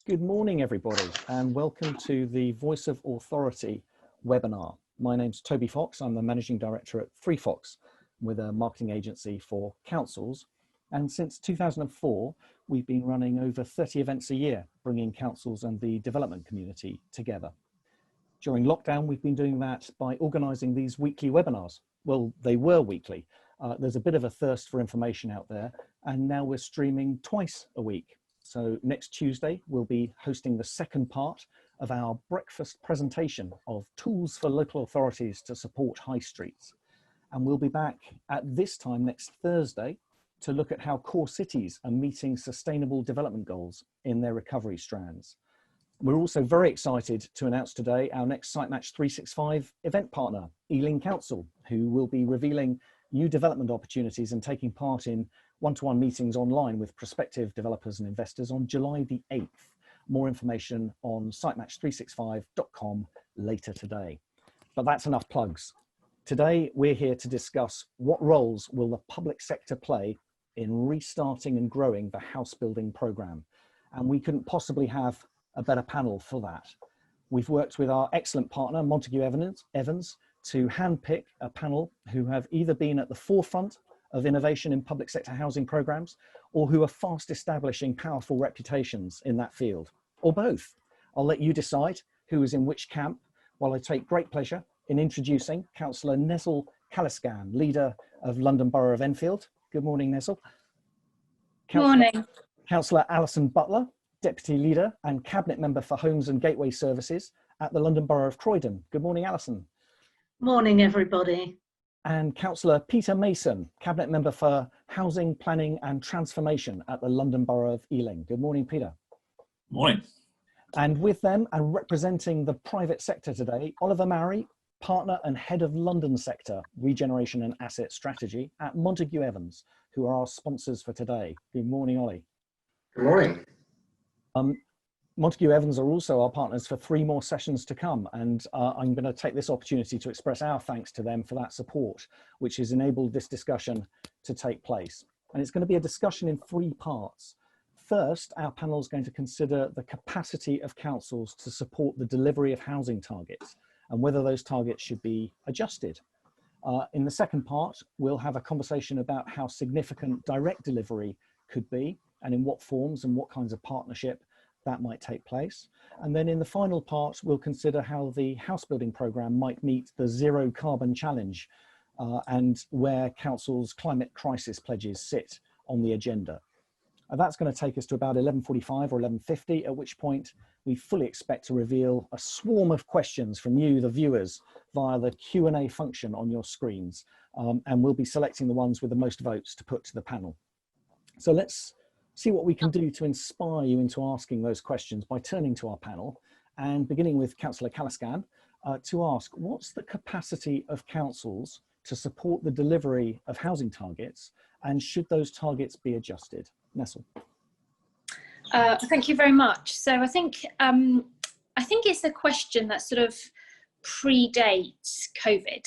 Good morning, everybody, and welcome to the Voice of Authority webinar. My name's Toby Fox. I'm the Managing Director at 3Fox, with a marketing agency for councils. And since 2004, we've been running over 30 events a year, bringing councils and the development community together. During lockdown, we've been doing that by organising these weekly webinars. Well, they were weekly. There's a bit of a thirst for information out there, and now we're streaming twice a week. So next Tuesday, we'll be hosting the second part of our breakfast presentation of tools for local authorities to support high streets. And we'll be back at this time next Thursday to look at how core cities are meeting sustainable development goals in their recovery strands. We're also very excited to announce today our next SiteMatch 365 event partner, Ealing Council, who will be revealing new development opportunities and taking part in one-to-one meetings online with prospective developers and investors on July the 8th. More information on sitematch365.com later today. But that's enough plugs. Today, we're here to discuss what roles will the public sector play in restarting and growing the house building programme. And we couldn't possibly have a better panel for that. We've worked with our excellent partner, Montagu Evans, to handpick a panel who have either been at the forefront of innovation in public sector housing programmes or who are fast establishing powerful reputations in that field, or both. I'll let you decide who is in which camp, while I take great pleasure in introducing Councillor Nesil Caliskan, leader of London Borough of Enfield. Good morning, Nesil. Morning. Councillor Alison Butler, Deputy Leader and Cabinet Member for Homes and Gateway Services at the London Borough of Croydon. Good morning, Alison. Morning, everybody. And Cllr Peter Mason, Cabinet Member for Housing, Planning and Transformation at the London Borough of Ealing. Good morning, Peter. Morning. And with them and representing the private sector today, Oliver Maury, Partner and Head of London Sector, Regeneration and Asset Strategy at Montagu Evans, who are our sponsors for today. Good morning, Ollie. Good morning. Montagu Evans are also our partners for 3 more sessions to come, and I'm going to take this opportunity to express our thanks to them for that support, which has enabled this discussion to take place. And it's going to be a discussion in 3 parts. First, our panel is going to consider the capacity of councils to support the delivery of housing targets and whether those targets should be adjusted. In the second part, we'll have a conversation about how significant direct delivery could be and in what forms and what kinds of partnership that might take place. And then in the final part, we'll consider how the house building programme might meet the zero carbon challenge and where councils' climate crisis pledges sit on the agenda. And that's going to take us to about 11:45 or 11:50, at which point we fully expect to reveal a swarm of questions from you, the viewers, via the Q&A function on your screens. And we'll be selecting the ones with the most votes to put to the panel. So let's see what we can do to inspire you into asking those questions by turning to our panel and beginning with Councillor Caliskan to ask, what's the capacity of councils to support the delivery of housing targets, and should those targets be adjusted? Nesil. Thank you very much. So I think it's a question that sort of predates COVID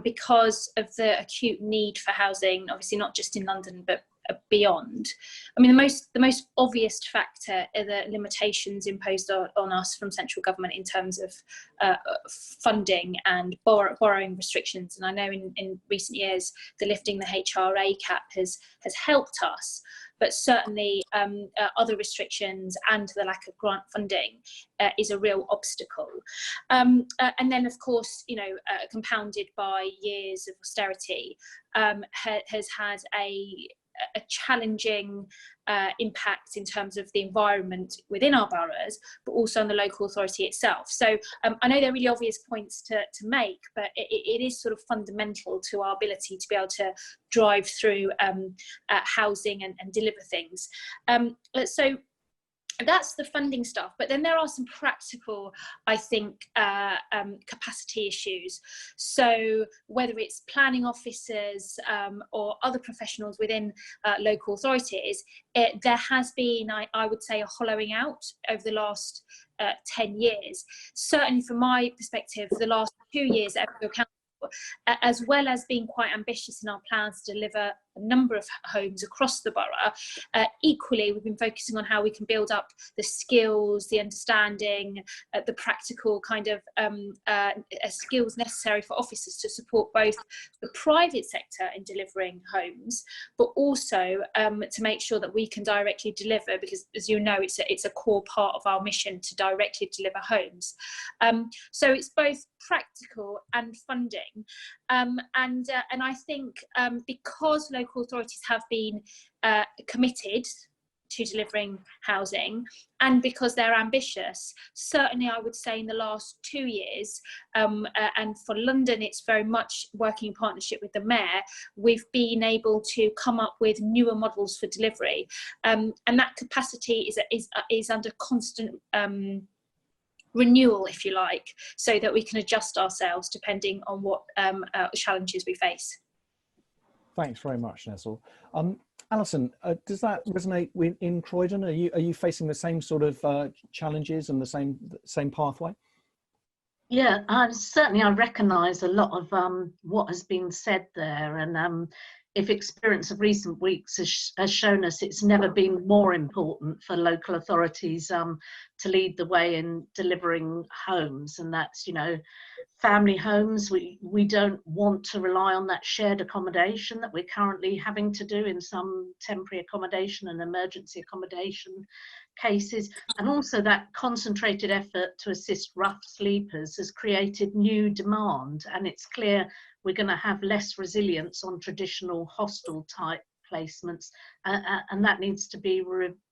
because of the acute need for housing, obviously not just in London, but beyond. I mean, the most obvious factor are the limitations imposed on us from central government in terms of funding and borrowing restrictions. And I know in recent years, the lifting the HRA cap has helped us, but certainly other restrictions and the lack of grant funding is a real obstacle. And then, of course, compounded by years of austerity, has had a challenging impact in terms of the environment within our boroughs, but also on the local authority itself. So I know they're really obvious points to make, but it is sort of fundamental to our ability to be able to drive through housing and deliver things. So that's the funding stuff, but then there are some practical, I think, capacity issues. So whether it's planning officers or other professionals within local authorities, there has been, I would say, a hollowing out over the last 10 years. Certainly from my perspective, the last 2 years at Council, as well as being quite ambitious in our plans to deliver a number of homes across the borough. Equally, we've been focusing on how we can build up the skills, the understanding, the practical kind of skills necessary for officers to support both the private sector in delivering homes, but also to make sure that we can directly deliver, because as you know, it's a core part of our mission to directly deliver homes. So it's both practical and funding, and I think because local authorities have been committed to delivering housing, and because they're ambitious, certainly I would say in the last 2 years, and for London it's very much working in partnership with the Mayor, we've been able to come up with newer models for delivery, and that capacity is under constant renewal, if you like, so that we can adjust ourselves depending on what challenges we face. Thanks very much, Nesil. Alison, does that resonate in Croydon? Are you facing the same sort of challenges and the same pathway? Yeah, certainly I recognise a lot of what has been said there, and if experience of recent weeks has shown us, it's never been more important for local authorities to lead the way in delivering homes, and that's, you know, family homes. We don't want to rely on that shared accommodation that we're currently having to do in some temporary accommodation and emergency accommodation cases, and also that concentrated effort to assist rough sleepers has created new demand, and it's clear we're going to have less resilience on traditional hostel type placements, and that needs to be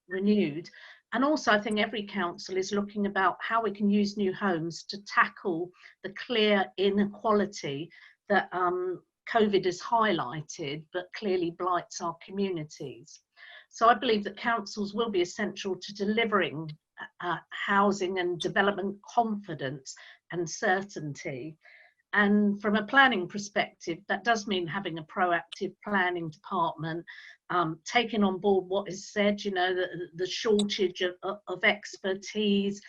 renewed. And also I think every council is looking about how we can use new homes to tackle the clear inequality that COVID has highlighted, but clearly blights our communities. So I believe that councils will be essential to delivering housing and development confidence and certainty. And from a planning perspective, that does mean having a proactive planning department, taking on board what is said, you know, the shortage of expertise,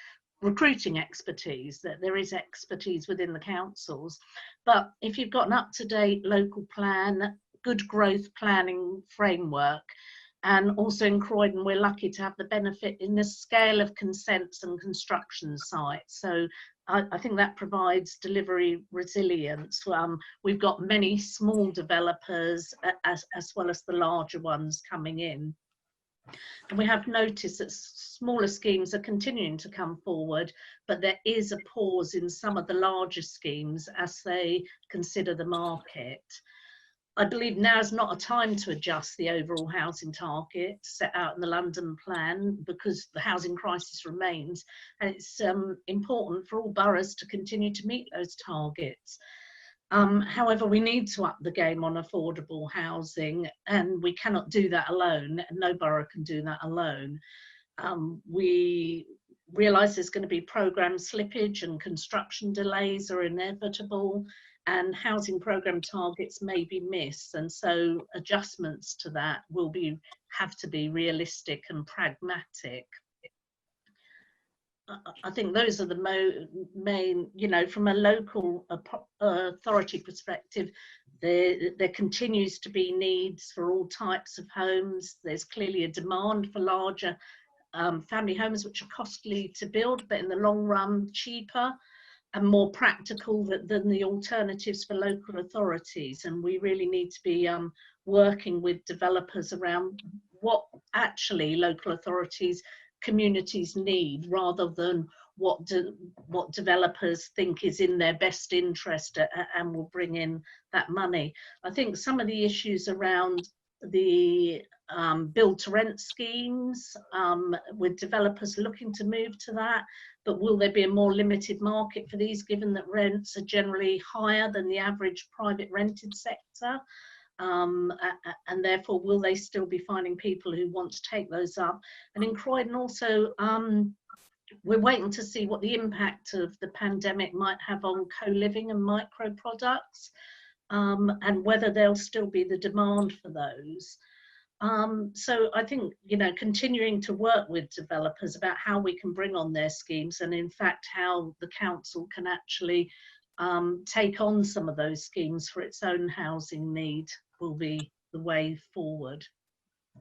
recruiting expertise, that there is expertise within the councils. But if you've got an up-to-date local plan, good growth planning framework, and also in Croydon, we're lucky to have the benefit in the scale of consents and construction sites. So I think that provides delivery resilience. We've got many small developers as well as the larger ones coming in. And we have noticed that smaller schemes are continuing to come forward, but there is a pause in some of the larger schemes as they consider the market. I believe now is not a time to adjust the overall housing target set out in the London plan, because the housing crisis remains, and it's important for all boroughs to continue to meet those targets. However, we need to up the game on affordable housing, and we cannot do that alone, and no borough can do that alone. We realise there's going to be programme slippage and construction delays are inevitable, and housing programme targets may be missed, and so adjustments to that will have to be realistic and pragmatic. I think those are the main, you know, from a local authority perspective, there continues to be needs for all types of homes. There's clearly a demand for larger family homes, which are costly to build, but in the long run cheaper and more practical than the alternatives for local authorities. And we really need to be working with developers around what actually local authorities, communities need, rather than what developers think is in their best interest and will bring in that money. I think some of the issues around the build to rent schemes, with developers looking to move to that, but will there be a more limited market for these, given that rents are generally higher than the average private rented sector? And therefore, will they still be finding people who want to take those up? And in Croydon also, we're waiting to see what the impact of the pandemic might have on co-living and micro products, and whether there'll still be the demand for those. So I think, you know, continuing to work with developers about how we can bring on their schemes, and in fact how the council can actually take on some of those schemes for its own housing need, will be the way forward.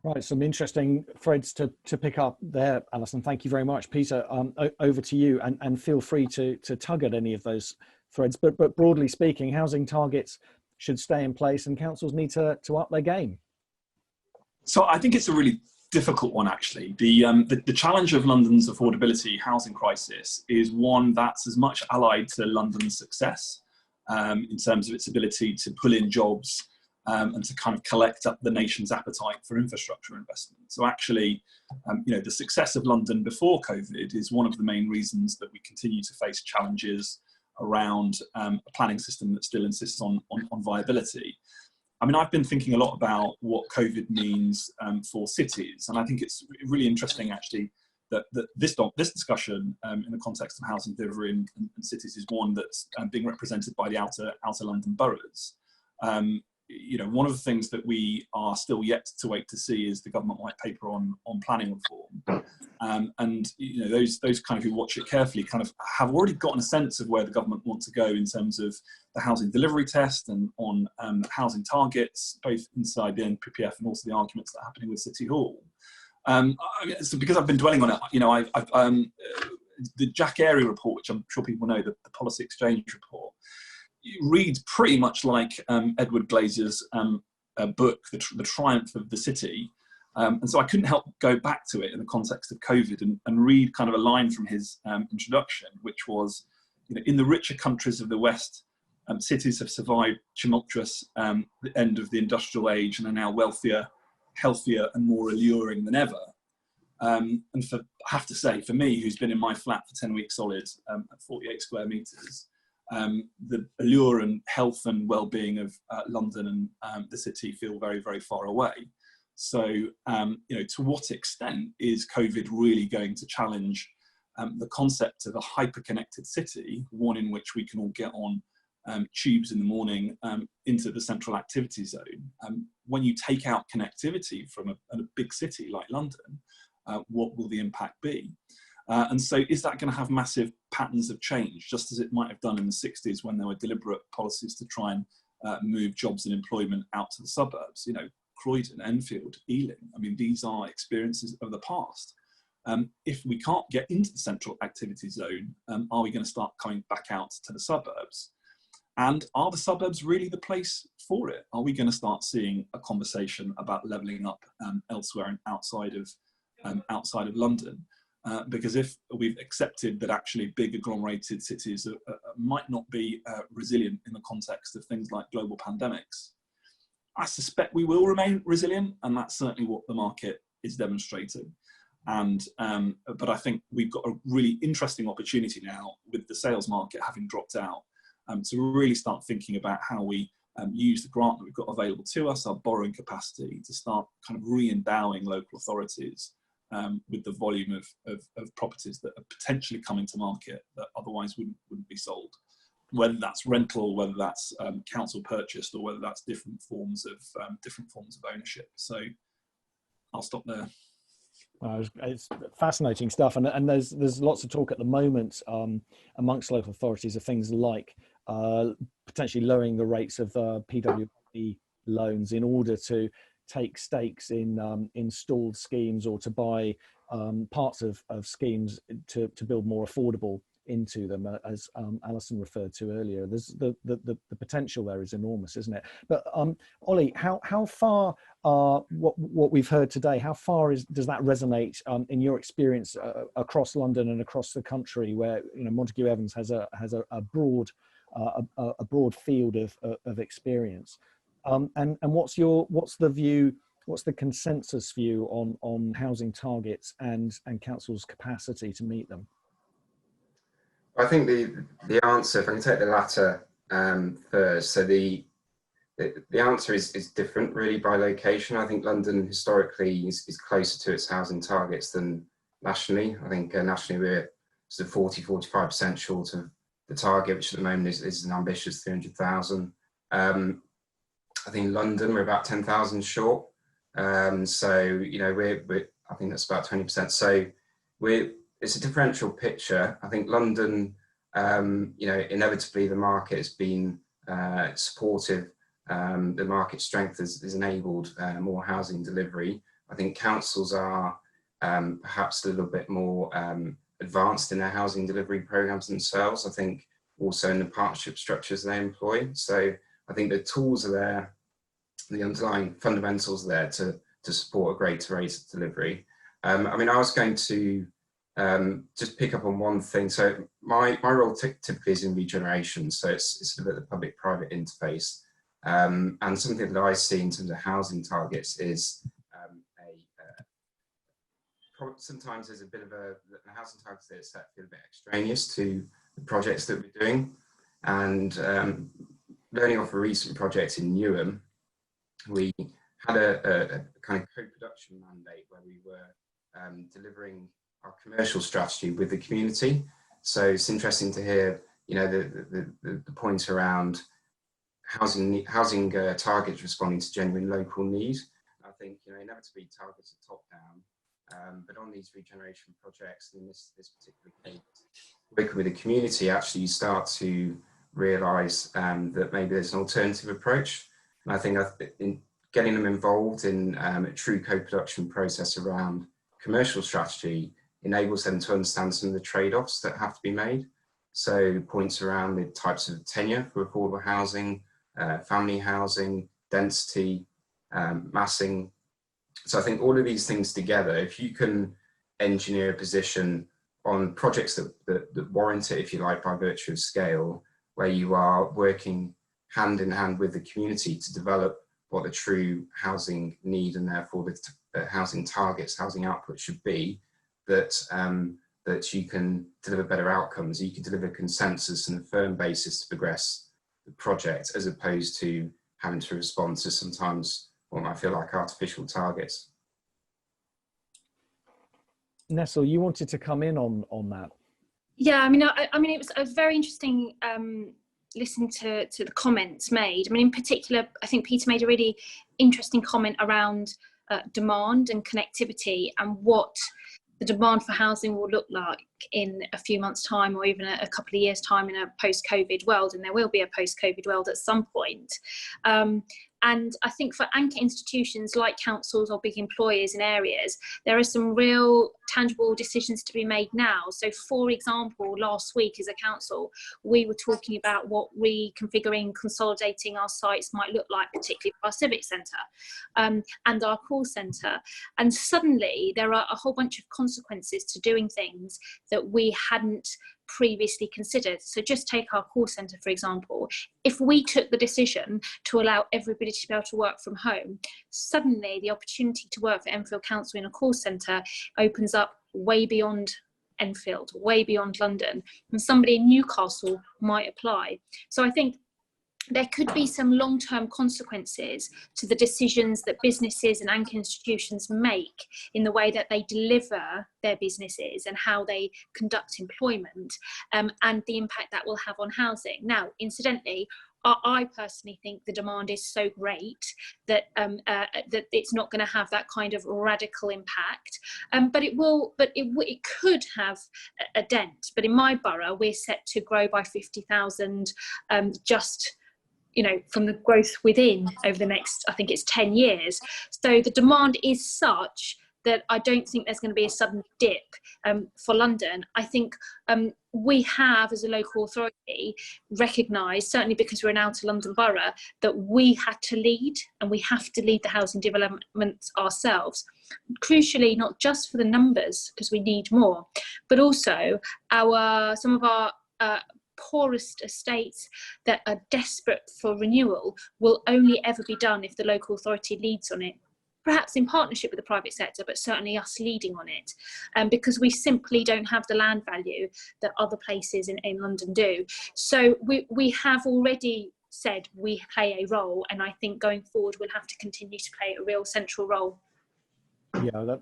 Right, some interesting threads to pick up there, Alison. Thank you very much. Peter, over to you, and feel free to tug at any of those threads. But broadly speaking, housing targets should stay in place and councils need to up their game. So I think it's a really difficult one, actually. The challenge of London's affordability housing crisis is one that's as much allied to London's success in terms of its ability to pull in jobs and to kind of collect up the nation's appetite for infrastructure investment. So actually, the success of London before COVID is one of the main reasons that we continue to face challenges around a planning system that still insists on viability. I mean, I've been thinking a lot about what COVID means for cities, and I think it's really interesting, actually, that this discussion in the context of housing delivery in cities is one that's being represented by the outer London boroughs. One of the things that we are still yet to wait to see is the government white paper on planning reform, and those kind of who watch it carefully kind of have already gotten a sense of where the government want to go in terms of the housing delivery test and on housing targets, both inside the NPPF and also the arguments that are happening with City Hall. So because I've been dwelling on it, the Jack Airy report, which I'm sure people know, the Policy Exchange report, reads pretty much like Edward Glazer's book, The Triumph of the City. And so I couldn't help go back to it in the context of COVID and read kind of a line from his introduction, which was, in the richer countries of the West, cities have survived tumultuous the end of the industrial age and are now wealthier, healthier and more alluring than ever. And I have to say, for me, who's been in my flat for 10 weeks solid at 48 square metres, the allure and health and well-being of London and the city feel very, very far away. So, to what extent is COVID really going to challenge the concept of a hyper-connected city, one in which we can all get on tubes in the morning into the central activity zone? When you take out connectivity from a big city like London, what will the impact be? And so is that going to have massive patterns of change, just as it might have done in the 60s when there were deliberate policies to try and move jobs and employment out to the suburbs? Croydon, Enfield, Ealing, I mean, these are experiences of the past. If we can't get into the central activity zone, are we going to start coming back out to the suburbs? And are the suburbs really the place for it? Are we going to start seeing a conversation about levelling up elsewhere and outside of London? Because if we've accepted that actually big agglomerated cities might not be resilient in the context of things like global pandemics, I suspect we will remain resilient, and that's certainly what the market is demonstrating. And but I think we've got a really interesting opportunity now with the sales market having dropped out to really start thinking about how we use the grant that we've got available to us, our borrowing capacity, to start kind of re-endowing local authorities with the volume of properties that are potentially coming to market that otherwise wouldn't be sold, whether that's rental, whether that's council purchased, or whether that's different forms of ownership. So I'll stop there. It's fascinating stuff, and there's lots of talk at the moment amongst local authorities of things like potentially lowering the rates of PWP loans in order to take stakes in installed schemes, or to buy parts of schemes to build more affordable into them, as Alison referred to earlier. There's the potential there is enormous, isn't it? But Ollie, how far what we've heard today, how far does that resonate in your experience across London and across the country, where Montagu Evans has a broad field of experience, and what's the consensus view on housing targets and council's capacity to meet them? I think the answer, if I can take the latter first, so the answer is different really by location. I think London historically is closer to its housing targets than nationally. I think nationally we're sort of 40-45% short of the target, which at the moment is an ambitious 300,000. I think in London we're about 10,000 short. So we're I think that's about 20%. So it's a differential picture. I think London, inevitably the market has been supportive the market strength has enabled more housing delivery. I think councils are perhaps a little bit more advanced in their housing delivery programs themselves. I think also in the partnership structures they employ. So I think the tools are there, the underlying fundamentals are there to support a greater rate of delivery. I mean, I was going to just pick up on one thing. So my role typically is in regeneration. So it's a bit of the public-private interface. And something that I see in terms of housing targets is sometimes there's a bit of the housing targets that are set feel a bit extraneous to the projects that we're doing. And learning off a recent project in Newham, we had a kind of co-production mandate where we were delivering our commercial strategy with the community. So it's interesting to hear, you know, the point around housing targets responding to genuine local need. I think, you know, inevitably targets are top down, but on these regeneration projects, in this particular case, working with the community, actually you start to realise that maybe there's an alternative approach. And I think in getting them involved in a true co-production process around commercial strategy enables them to understand some of the trade-offs that have to be made. So points around the types of tenure for affordable housing, family housing, density, massing. So I think all of these things together, if you can engineer a position on projects that warrant it, if you like, by virtue of scale, where you are working hand in hand with the community to develop what the true housing need and therefore the housing targets, housing output should be, that you can deliver better outcomes, you can deliver consensus and a firm basis to progress the project, as opposed to having to respond to sometimes what might feel like artificial targets. Nesil, you wanted to come in on that. Yeah, I mean, it was very interesting listening to the comments made. I mean, in particular, I think Peter made a really interesting comment around demand and connectivity and what the demand for housing will look like in a few months' time, or even a couple of years' time in a post-COVID world, and there will be a post-COVID world at some point. And I think for anchor institutions like councils or big employers in areas, there are some real tangible decisions to be made now. So for example, last week as a council, we were talking about what reconfiguring, consolidating our sites might look like, particularly for our civic centre and our call centre. And suddenly there are a whole bunch of consequences to doing things that we hadn't previously considered. So just take our call centre, for example. If we took the decision to allow everybody to be able to work from home, suddenly the opportunity to work for Enfield Council in a call centre opens up way beyond Enfield, way beyond London, and somebody in Newcastle might apply. So I think there could be some long-term consequences to the decisions that businesses and anchor institutions make in the way that they deliver their businesses and how they conduct employment, and the impact that will have on housing. Now, incidentally, I personally think the demand is so great that that it's not going to have that kind of radical impact, but it could have a dent. But in my borough, we're set to grow by 50,000 just, you know, from the growth within over the next, I think it's 10 years. So the demand is such that I don't think there's going to be a sudden dip for London. I think we have, as a local authority, recognised, certainly because we're an outer London borough, that we had to lead, and we have to lead the housing development ourselves. Crucially, not just for the numbers, because we need more, but also some of our poorest estates that are desperate for renewal will only ever be done if the local authority leads on it, perhaps in partnership with the private sector, but certainly us leading on it, because we simply don't have the land value that other places in London do. So we have already said we play a role, and I think going forward we'll have to continue to play a real central role. Yeah,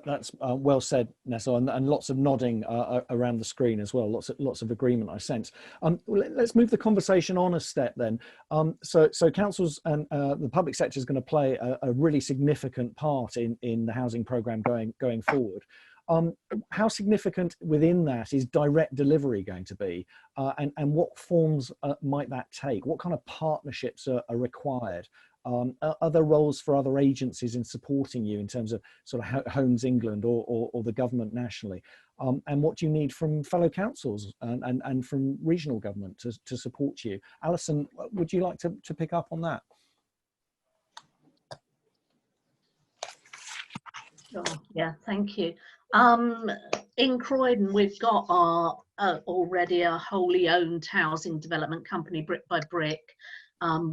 that's well said, Nesil, and lots of nodding around the screen as well. Lots of agreement, I sense. Let's move the conversation on a step then. So councils and the public sector is going to play a really significant part in the housing programme going forward. How significant within that is direct delivery going to be, and what forms might that take? What kind of partnerships are required? Are there roles for other agencies in supporting you in terms of sort of Homes England or the government nationally? And what do you need from fellow councils and from regional government to support you? Alison, would you like to pick up on that? Sure. Yeah, thank you. In Croydon, we've got our already a wholly owned housing development company, Brick by Brick,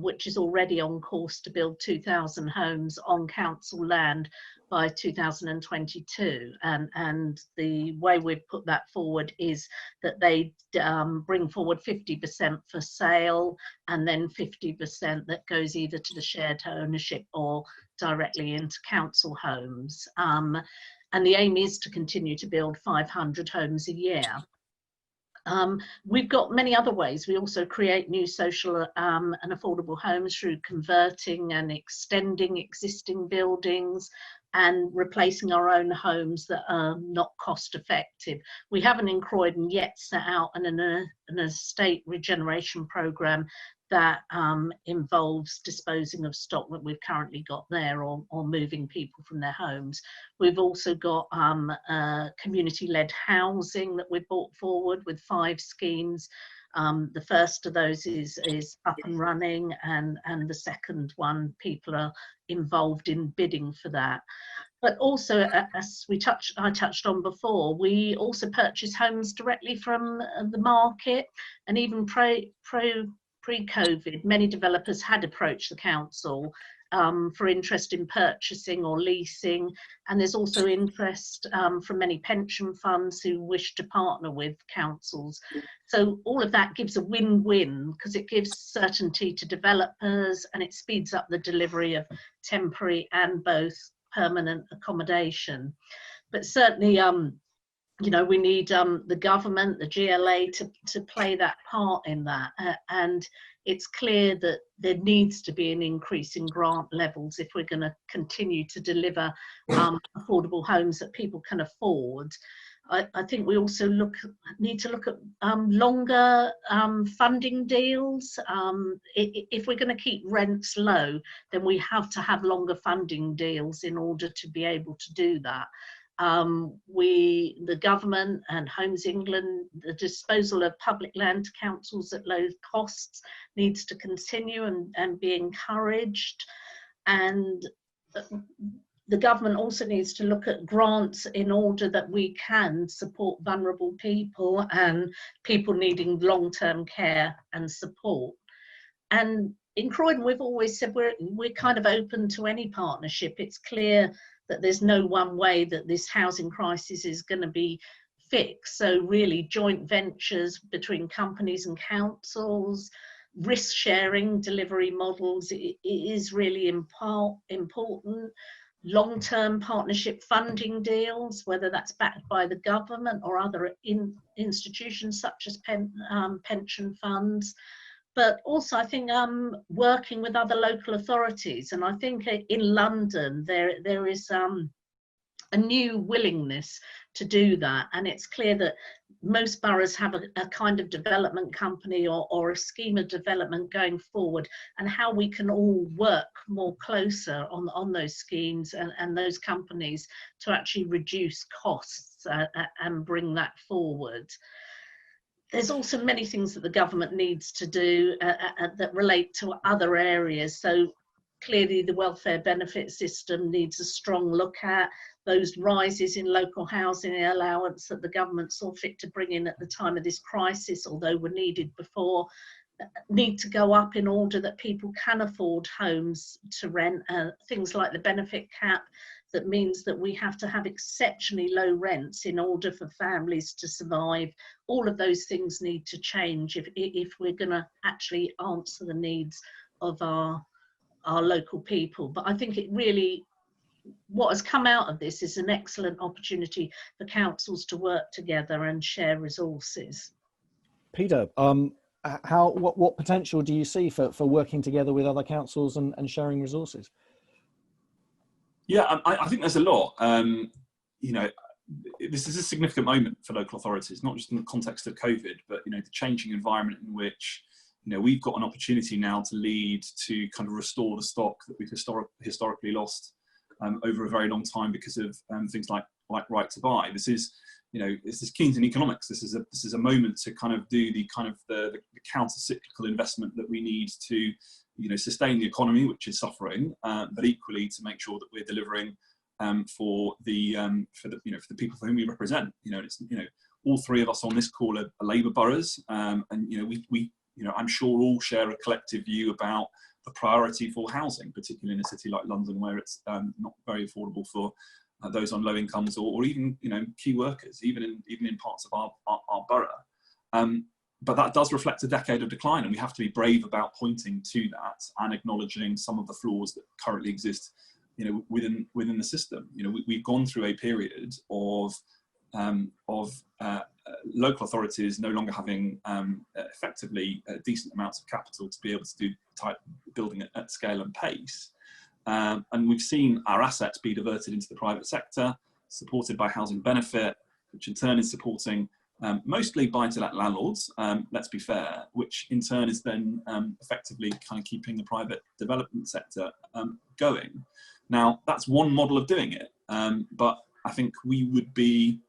which is already on course to build 2,000 homes on council land by 2022. And the way we've put that forward is that they bring forward 50% for sale, and then 50% that goes either to the shared ownership or directly into council homes. And the aim is to continue to build 500 homes a year. We've got many other ways. We also create new social and affordable homes through converting and extending existing buildings and replacing our own homes that are not cost effective. We haven't in Croydon yet set out an estate regeneration programme that involves disposing of stock that we've currently got there, or moving people from their homes. We've also got community-led housing that we've brought forward with 5 schemes. The first of those is up and running, and the second one, people are involved in bidding for that. But also, as I touched on before, we also purchase homes directly from the market, and even pre-COVID, many developers had approached the council for interest in purchasing or leasing, and there's also interest from many pension funds who wish to partner with councils. So all of that gives a win-win, because it gives certainty to developers and it speeds up the delivery of temporary and both permanent accommodation. But certainly, you know, we need the government, the GLA, to play that part in that. And it's clear that there needs to be an increase in grant levels if we're going to continue to deliver affordable homes that people can afford. I think we also need to look at longer funding deals. If we're going to keep rents low, then we have to have longer funding deals in order to be able to do that. The government and Homes England, the disposal of public land to councils at low costs needs to continue and be encouraged. And the government also needs to look at grants in order that we can support vulnerable people and people needing long-term care and support. And in Croydon, we've always said we're kind of open to any partnership. It's clear that there's no one way that this housing crisis is going to be fixed. So really, joint ventures between companies and councils, risk sharing delivery models is really important. Long-term partnership funding deals, whether that's backed by the government or other institutions such as pension funds. But also, I think working with other local authorities, and I think in London there is a new willingness to do that, and it's clear that most boroughs have a kind of development company or a scheme of development going forward, and how we can all work more closer on those schemes and those companies to actually reduce costs and bring that forward. There's also many things that the government needs to do that relate to other areas. So clearly the welfare benefit system needs a strong look at. Those rises in local housing allowance that the government saw fit to bring in at the time of this crisis, although were needed before, need to go up in order that people can afford homes to rent. Things like the benefit cap, that means that we have to have exceptionally low rents in order for families to survive. All of those things need to change if we're going to actually answer the needs of our local people. But I think it really, what has come out of this is an excellent opportunity for councils to work together and share resources. Peter, what potential do you see for working together with other councils and sharing resources? Yeah, I think there's a lot. You know, this is a significant moment for local authorities, not just in the context of COVID, but the changing environment in which we've got an opportunity now to lead to kind of restore the stock that we've historically lost over a very long time because of things like right to buy. This is Keynes in economics. This is a moment to kind of do the counter-cyclical investment that we need to sustain the economy, which is suffering, but equally to make sure that we're delivering for the people for whom we represent. All three of us on this call are Labour boroughs, and we I'm sure all share a collective view about the priority for housing, particularly in a city like London, where it's not very affordable for those on low incomes or even key workers, even in parts of our borough. But that does reflect a decade of decline, and we have to be brave about pointing to that and acknowledging some of the flaws that currently exist within the system. We've gone through a period of local authorities no longer having effectively decent amounts of capital to be able to do type building at scale and pace. And we've seen our assets be diverted into the private sector, supported by housing benefit, which in turn is supporting mostly buy-to-let landlords, let's be fair, which in turn is then effectively kind of keeping the private development sector going. Now, that's one model of doing it, but I think we would be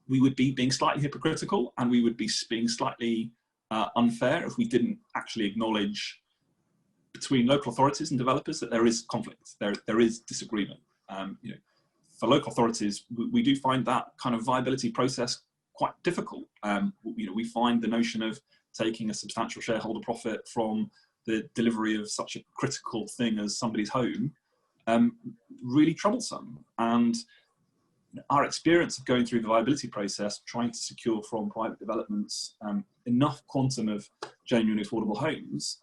being slightly hypocritical, and we would be being slightly unfair if we didn't actually acknowledge between local authorities and developers that there is conflict, there is disagreement. For local authorities, we do find that kind of viability process quite difficult. We find the notion of taking a substantial shareholder profit from the delivery of such a critical thing as somebody's home really troublesome. And our experience of going through the viability process, trying to secure from private developments enough quantum of genuinely affordable homes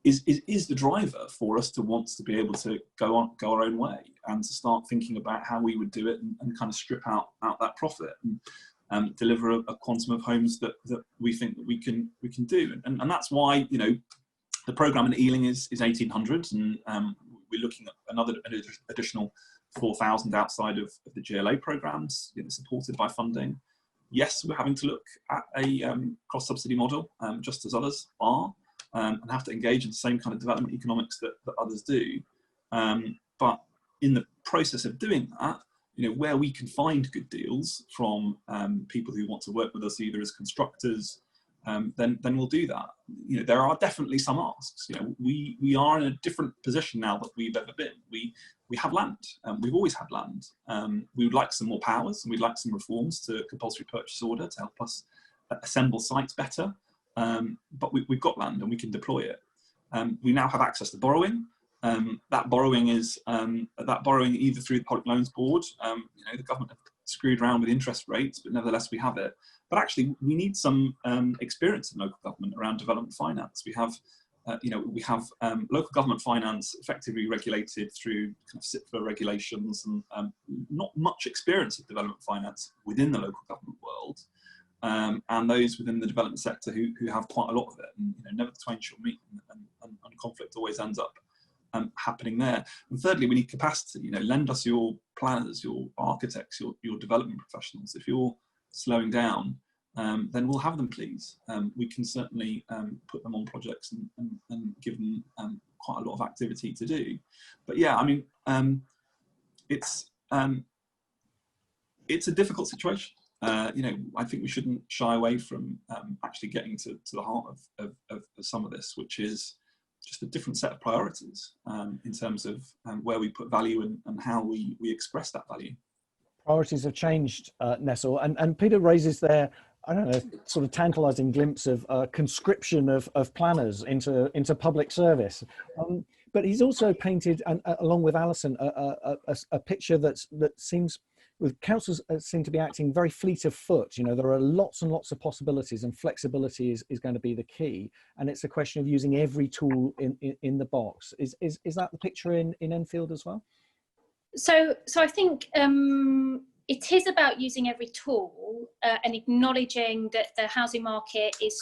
is the driver for us to want to be able to go our own way and to start thinking about how we would do it and kind of strip out that profit and deliver a quantum of homes that we think that we can do. And that's why the programme in Ealing is 1,800, and we're looking at another additional 4,000 outside of the GLA programmes, supported by funding. Yes, we're having to look at a cross-subsidy model, just as others are, and have to engage in the same kind of development economics that others do. But in the process of doing that, where we can find good deals from people who want to work with us either as constructors, then we'll do that. There are definitely some asks. We are in a different position now than we've ever been. We have land. We've always had land. We would like some more powers, and we'd like some reforms to compulsory purchase order to help us assemble sites better. But we've got land and we can deploy it. We now have access to borrowing. That borrowing is either through the Public Loans Board. The government have screwed around with interest rates, but nevertheless we have it. But actually, we need some experience in local government around development finance. We have local government finance effectively regulated through kind of Cllr regulations, and not much experience of development finance within the local government world. And those within the development sector who have quite a lot of it, and never the twain shall meet, and conflict always ends up happening there. And thirdly, we need capacity. Lend us your planners, your architects, your development professionals. If you're slowing down, then we'll have them, please. We can certainly put them on projects and give them quite a lot of activity to do. But yeah, it's a difficult situation. I think we shouldn't shy away from actually getting to the heart of some of this, which is just a different set of priorities in terms of where we put value and how we express that value. Priorities have changed, Nesil, and Peter raises there, I don't know, sort of tantalising glimpse of conscription of planners into public service. But he's also painted, along with Alison, a picture that seems, with councils seem to be acting very fleet of foot. There are lots and lots of possibilities, and flexibility is going to be the key. And it's a question of using every tool in the box. Is that the picture in Enfield as well? So I think it is about using every tool and acknowledging that the housing market is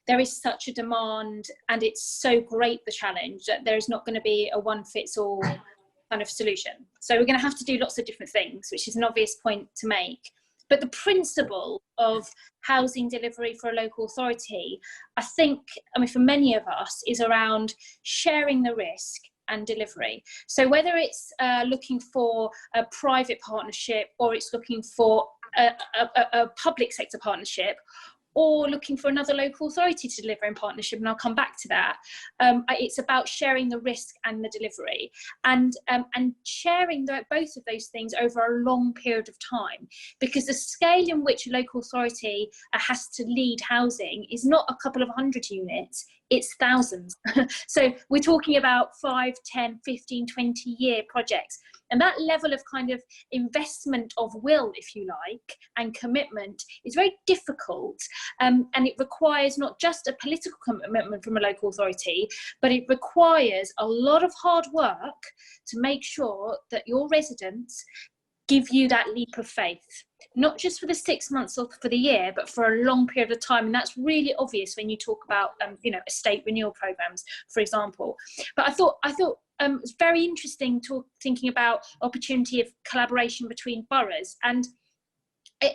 there is such a demand, and it's so great, the challenge, that there's not going to be a one-fits-all kind of solution. So we're going to have to do lots of different things, which is an obvious point to make. But the principle of housing delivery for a local authority, I think, I mean, for many of us, is around sharing the risk and delivery. So whether it's looking for a private partnership, or it's looking for a public sector partnership, or looking for another local authority to deliver in partnership, and I'll come back to that. It's about sharing the risk and the delivery, and sharing both of those things over a long period of time, because the scale in which a local authority has to lead housing is not a couple of 100 units, it's thousands. So we're talking about 5, 10, 15, 20-year projects. And that level of kind of investment of will, if you like, and commitment is very difficult. And it requires not just a political commitment from a local authority, but it requires a lot of hard work to make sure that your residents give you that leap of faith, not just for the 6 months or for the year, but for a long period of time. And that's really obvious when you talk about, estate renewal programs, for example. But I thought it's very interesting thinking about opportunity of collaboration between boroughs. And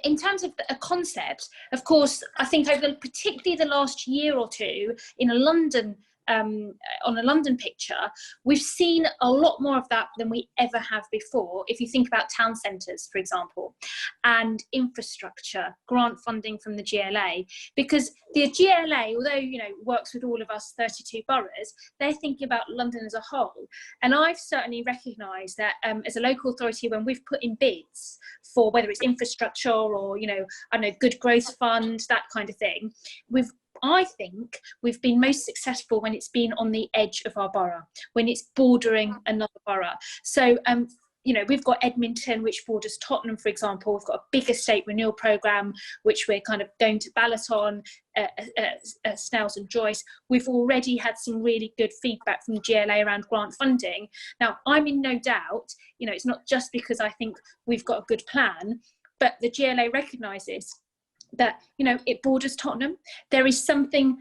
in terms of a concept, of course, I think over particularly the last year or two in London, on a London picture, we've seen a lot more of that than we ever have before. If you think about town centres, for example, and infrastructure, grant funding from the GLA, because the GLA, although works with all of us 32 boroughs, they're thinking about London as a whole. And I've certainly recognised that as a local authority, when we've put in bids for whether it's infrastructure or good growth fund, that kind of thing, I think we've been most successful when it's been on the edge of our borough, when it's bordering another borough. So, we've got Edmonton, which borders Tottenham, for example. We've got a big estate renewal programme, which we're kind of going to ballot on, Snells and Joyce. We've already had some really good feedback from the GLA around grant funding. Now, I'm in no doubt, it's not just because I think we've got a good plan, but the GLA recognises that it borders Tottenham. There is something,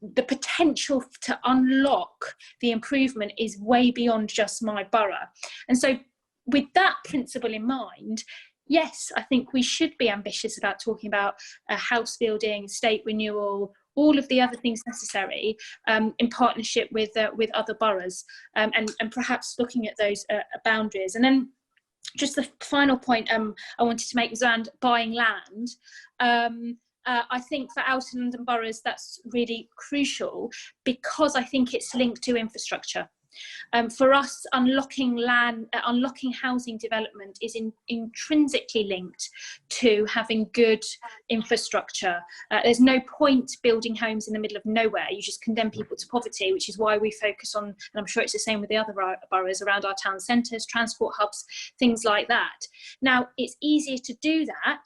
the potential to unlock the improvement is way beyond just my borough. And so with that principle in mind, yes, I think we should be ambitious about talking about house building, estate renewal, all of the other things necessary in partnership with other boroughs, and perhaps looking at those boundaries. And then just the final point I wanted to make was around buying land. I think for outer London boroughs, that's really crucial, because I think it's linked to infrastructure. For us, unlocking housing development is intrinsically linked to having good infrastructure. There's no point building homes in the middle of nowhere. You just condemn people to poverty, which is why we focus on, and I'm sure it's the same with the other boroughs, around our town centres, transport hubs, things like that. Now, it's easier to do that,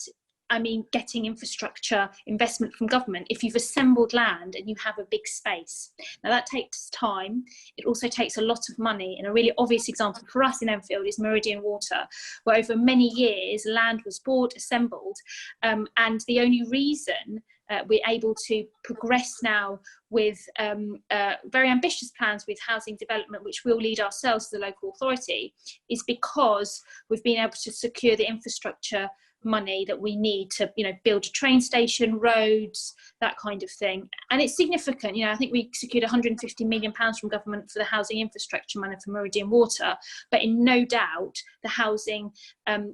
getting infrastructure investment from government, if you've assembled land and you have a big space. Now, that takes time. It also takes a lot of money. And a really obvious example for us in Enfield is Meridian Water, where over many years land was bought, assembled, and the only reason we're able to progress now with very ambitious plans with housing development, which we'll lead ourselves as a local authority, is because we've been able to secure the infrastructure money that we need to build a train station, roads, that kind of thing. And it's significant. I think we secured £150 million from government for the housing infrastructure money for Meridian Water, but in no doubt the housing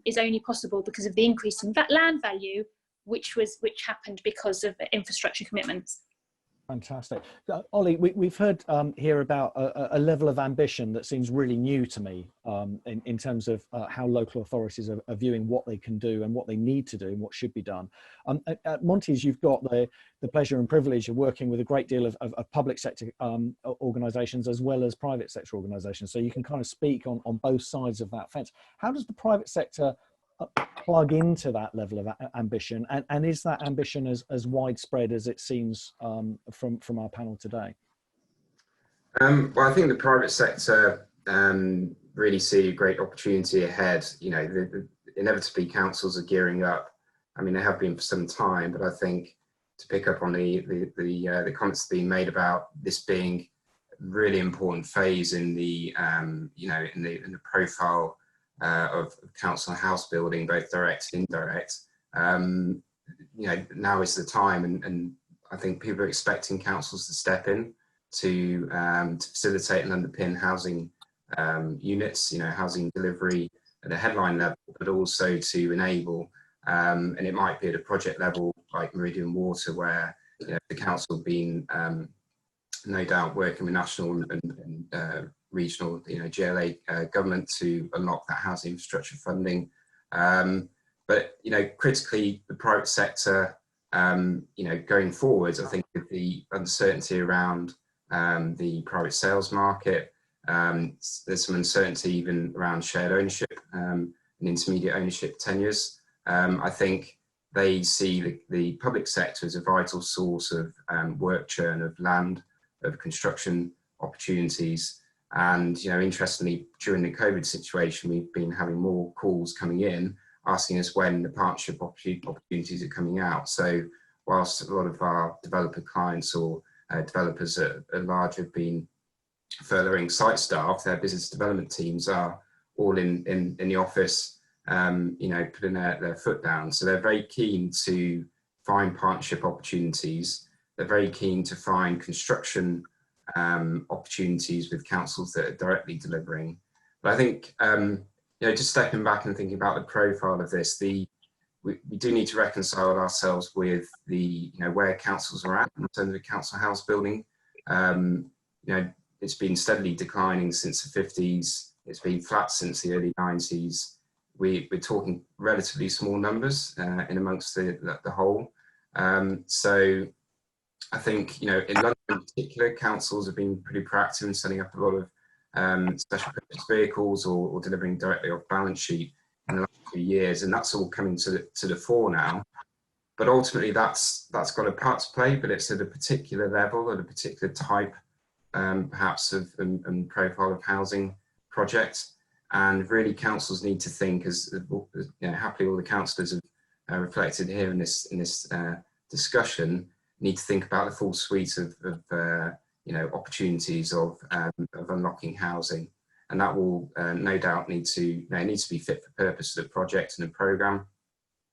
is only possible because of the increase in land value, which happened because of infrastructure commitments. Fantastic. Ollie, we've heard here about a level of ambition that seems really new to me in terms of how local authorities are viewing what they can do and what they need to do and what should be done. At Monty's, you've got the pleasure and privilege of working with a great deal of public sector organisations as well as private sector organisations. So you can kind of speak on both sides of that fence. How does the private sector plug into that level of ambition, and is that ambition as widespread as it seems from our panel today? Well, I think the private sector really see a great opportunity ahead. Inevitably councils are gearing up. They have been for some time, but I think to pick up on the comments being made about this being really important phase in the you know, in the profile of council house building, both direct and indirect. You know, now is the time, and I think people are expecting councils to step in to facilitate and underpin housing units, you know, housing delivery at a headline level, but also to enable, and it might be at a project level like Meridian Water, where, you know, the council been no doubt working with national and regional, you know, GLA government to unlock that housing infrastructure funding. But, you know, critically, the private sector, you know, going forward, I think with the uncertainty around the private sales market, there's some uncertainty even around shared ownership and intermediate ownership tenures. I think they see the public sector as a vital source of work churn, of land, of construction opportunities. And, you know, interestingly, during the COVID situation, we've been having more calls coming in asking us when the partnership opportunities are coming out. So whilst a lot of our developer clients or developers at large have been furthering site staff, their business development teams are all in the office, you know, putting their foot down. So they're very keen to find partnership opportunities. They're very keen to find construction opportunities with councils that are directly delivering. But I think, you know, just stepping back and thinking about the profile of this, we do need to reconcile ourselves with the, you know, where councils are at in terms of council house building. You know, it's been steadily declining since the 50s. It's been flat since the early 90s. We're talking relatively small numbers in amongst the whole. So I think, you know, in London in particular, councils have been pretty proactive in setting up a lot of special purpose vehicles or delivering directly off balance sheet in the last few years, and that's all coming to the fore now. But ultimately, that's got a part to play, but it's at a particular level, at a particular type, perhaps of and profile of housing project. And really, councils need to think, as you know, happily all the councillors have reflected here in this discussion, need to think about the full suite of you know, opportunities of unlocking housing, and that will no doubt need to be fit for purpose of the project and the programme.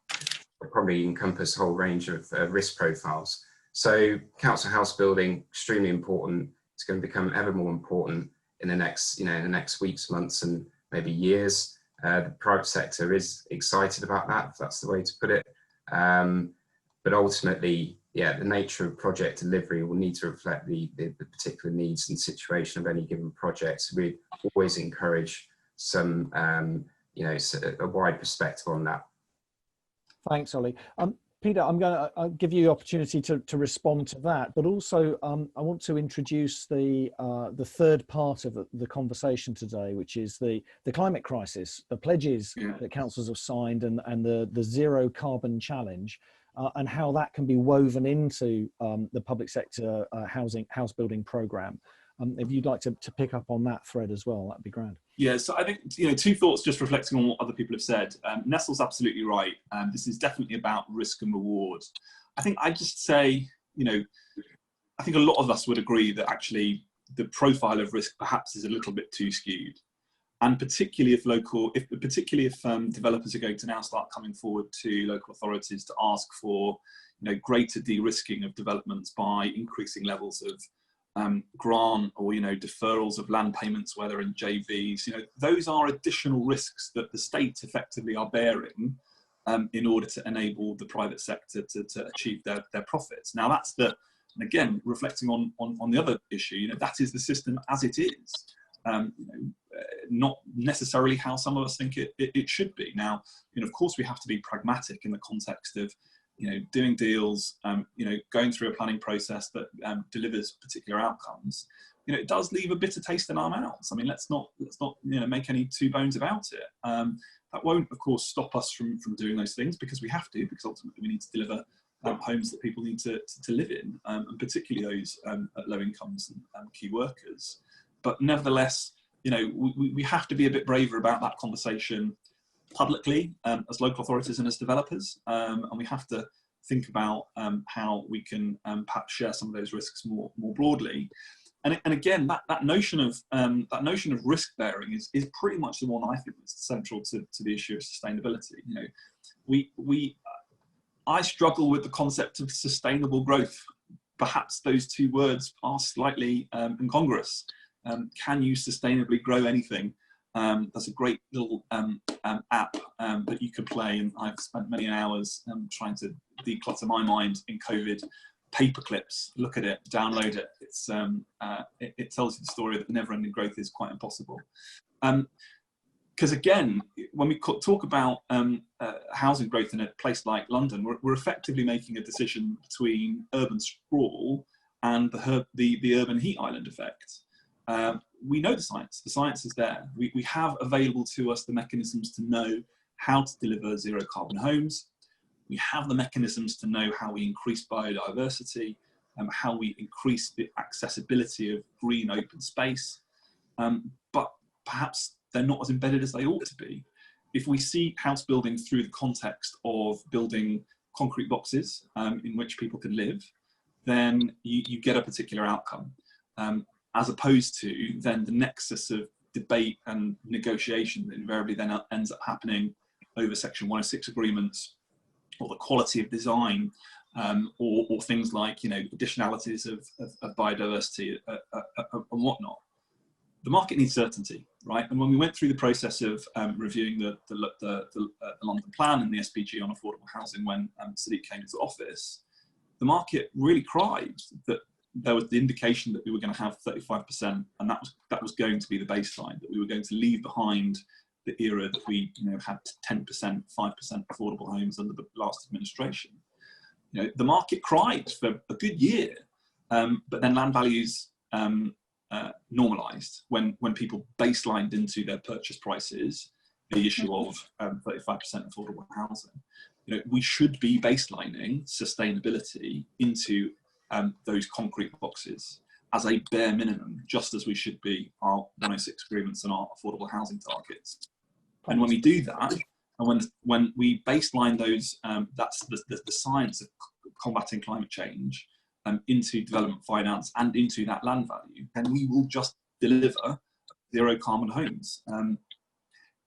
It'll probably encompass a whole range of risk profiles. So council house building, extremely important. It's going to become ever more important in the next, you know, in the next weeks, months, and maybe years. The private sector is excited about that, if that's the way to put it. But ultimately, yeah, the nature of project delivery will need to reflect the particular needs and situation of any given project. So we always encourage some, you know, a wide perspective on that. Thanks, Ollie. Peter, I'm going to give you the opportunity to respond to that, but also I want to introduce the third part of the conversation today, which is the climate crisis, the pledges that councils have signed, and the zero carbon challenge, and how that can be woven into the public sector house building programme. If you'd like to pick up on that thread as well, that'd be grand. Yeah, so I think, you know, two thoughts just reflecting on what other people have said. Nesil's absolutely right. This is definitely about risk and reward. I think I'd just say, you know, I think a lot of us would agree that actually the profile of risk perhaps is a little bit too skewed. And particularly if developers are going to now start coming forward to local authorities to ask for, you know, greater de-risking of developments by increasing levels of grant or, you know, deferrals of land payments, whether in JVs, you know, those are additional risks that the state effectively are bearing in order to enable the private sector to achieve their profits. Now that's and again, reflecting on the other issue, you know, that is the system as it is. You know, not necessarily how some of us think it should be. Now, you know, of course we have to be pragmatic in the context of, you know, doing deals, you know, going through a planning process that delivers particular outcomes. You know, it does leave a bitter taste in our mouths. I mean, let's not you know, make any two bones about it. That won't, of course, stop us from doing those things, because we have to, because ultimately we need to deliver homes that people need to live in, and particularly those at low incomes and key workers. But nevertheless, you know, we have to be a bit braver about that conversation publicly as local authorities and as developers, and we have to think about how we can perhaps share some of those risks more broadly. And again, that notion of risk bearing is pretty much the one I think is central to the issue of sustainability. You know, I struggle with the concept of sustainable growth. Perhaps those two words are slightly incongruous. Can you sustainably grow anything? There's a great little app that you can play, and I've spent many hours trying to declutter my mind in COVID. Paperclips, look at it, download it. It tells you the story that never-ending growth is quite impossible. Because again, when we talk about housing growth in a place like London, we're effectively making a decision between urban sprawl and the urban heat island effect. We know the science. The science is there. We have available to us the mechanisms to know how to deliver zero carbon homes. We have the mechanisms to know how we increase biodiversity, how we increase the accessibility of green open space. But perhaps they're not as embedded as they ought to be. If we see house building through the context of building concrete boxes in which people can live, then you get a particular outcome. As opposed to then the nexus of debate and negotiation that invariably then ends up happening over Section 106 agreements, or the quality of design, or things like, you know, additionalities of biodiversity and whatnot. The market needs certainty, right? And when we went through the process of reviewing the London plan and the SPG on affordable housing when Sadiq came into office, the market really cried that there was the indication that we were going to have 35%, and that was going to be the baseline, that we were going to leave behind the era that we, you know, had 10%, 5% affordable homes under the last administration. You know, the market cried for a good year, but then land values normalised when people baselined into their purchase prices the issue of 35% affordable housing. You know, we should be baselining sustainability into those concrete boxes as a bare minimum, just as we should be our 106 agreements and our affordable housing targets. And when we do that, and when we baseline those, that's the science of combating climate change into development finance and into that land value, then we will just deliver zero carbon homes.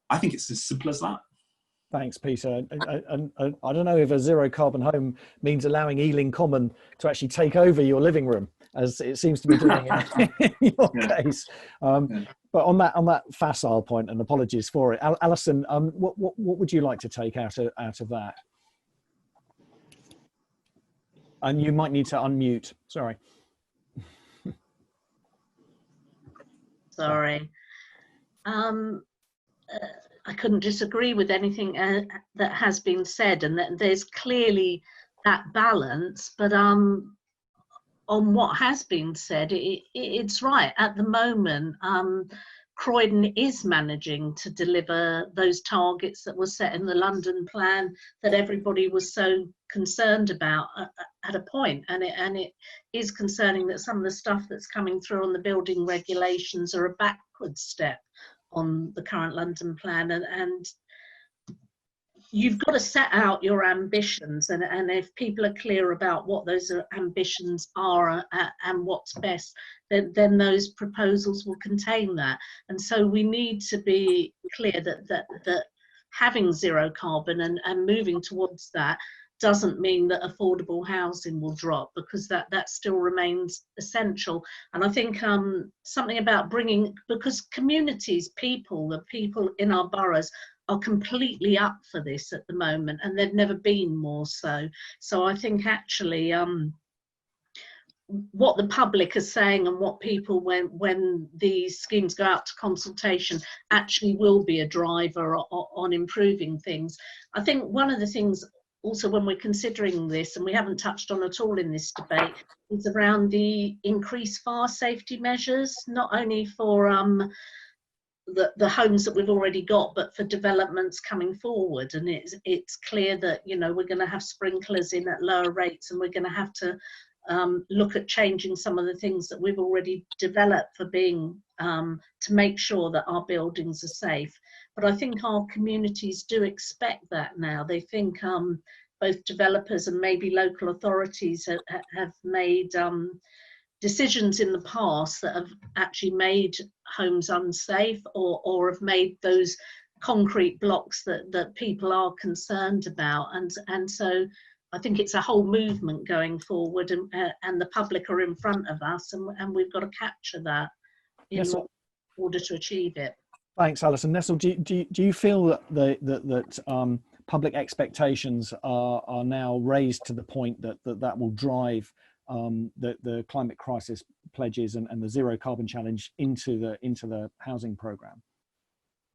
I think it's as simple as that. Thanks, Peter. And I don't know if a zero carbon home means allowing Ealing Common to actually take over your living room, as it seems to be doing in your case. But on that facile point, and apologies for it, Alison, what would you like to take out of that? And you might need to unmute. Sorry. Sorry. I couldn't disagree with anything that has been said, and that there's clearly that balance. But on what has been said, it's right. At the moment, Croydon is managing to deliver those targets that were set in the London plan that everybody was so concerned about at a point. And it is concerning that some of the stuff that's coming through on the building regulations are a backward step on the current London plan, and you've got to set out your ambitions, and if people are clear about what those ambitions are and what's best, then those proposals will contain that. And so we need to be clear that having zero carbon and moving towards that doesn't mean that affordable housing will drop, because that still remains essential. And I think something about bringing, because communities, the people in our boroughs are completely up for this at the moment, and they've never been more so. So I think actually what the public is saying and what people, when these schemes go out to consultation, actually will be a driver on improving things. I think one of the things also when we're considering this, and we haven't touched on at all in this debate, is around the increased fire safety measures, not only for the homes that we've already got, but for developments coming forward. And it's clear that, you know, we're going to have sprinklers in at lower rates, and we're going to have to look at changing some of the things that we've already developed for being to make sure that our buildings are safe. But I think our communities do expect that now. They think both developers and maybe local authorities have made decisions in the past that have actually made homes unsafe, or have made those concrete blocks that people are concerned about. And so I think it's a whole movement going forward, and the public are in front of us, and we've got to capture that in order to achieve it. Thanks, Alison. Nesil, do you feel that public expectations are now raised to the point that will drive the climate crisis pledges and the zero carbon challenge into the housing programme?